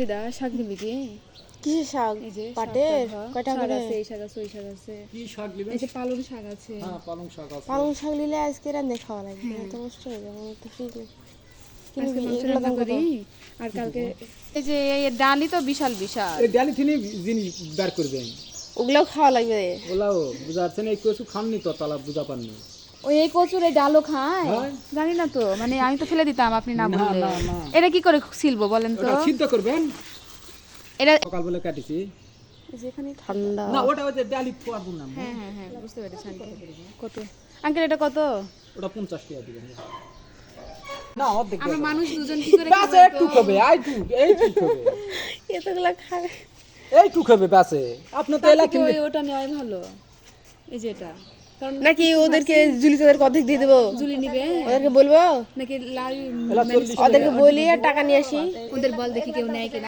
শিমলিদা শাক নিবি কি? কিসের শাক? এই যে পাটের? কয়টা কয়টা শাক করে? আছে, এই শাক আছে, ওই শাক আছে। কি শাক নেবেন? এই যে পালং শাক আছে। হ্যাঁ, পালং শাক আছে। পালং শাক নিলে আজকে রান্না খাওয়া লাগবে, এত নষ্ট হয়ে যাবে আমার তো ফ্রিজ নেই। আজকে কিনবি? মাংস এগুলো রান্না দাম কত? করি আর কালকে এই যে এই ডালি তো বিশাল বিশাল। এই ডালি থেকে জিনিস বের করবেন। ওগুলোও খাওয়া লাগবে। ওলাও বুঝা যাচ্ছে না, এই কচু খাননি তো, তালা বুঝা পাননি। ওই এই কচুর এই ডালও খায়? হ্যাঁ। জানি না তো, মানে আমি তো ফেলে দিতাম আপনি না না, বললে। না, না। এটা কি করে ছিলবো বলেন তো? ওটা সিদ্ধ করবেন, এটা সকালবেলা কাটিছি। যেখানে ঠান্ডা। না, ওটা ওই যে ডালি পারবো না। হ্যাঁ হ্যাঁ হ্যাঁ বুঝতে পেরেছি আঙ্কেল। কত আঙ্কেল এটা কত? ওটা 50 টাকা দিবেন। না, অর্ধেক আমরা দেবো। মানুষ দুজন কি করে ব্যাস খাবো একটু তো? খাবে, এইটুক খাবে। এতগুলো খাবে। এইটুক খাবে ব্যাসে। আপনি তো তার এলা থেকে কিনলে ওটা নেওয়াই ভালো, এই যে এটা। কারণ নাকি ওদেরকে জুলি তোদেরকে অর্ধেক দিয়ে দেবো? জুলি নিবে ওদেরকে বলবো, নাকি লাই এলা manage 40 করে? ওদেরকে বলি আর টাকা নিয়ে আসি। ওদের বল দেখি কেউ নেয় কিনা।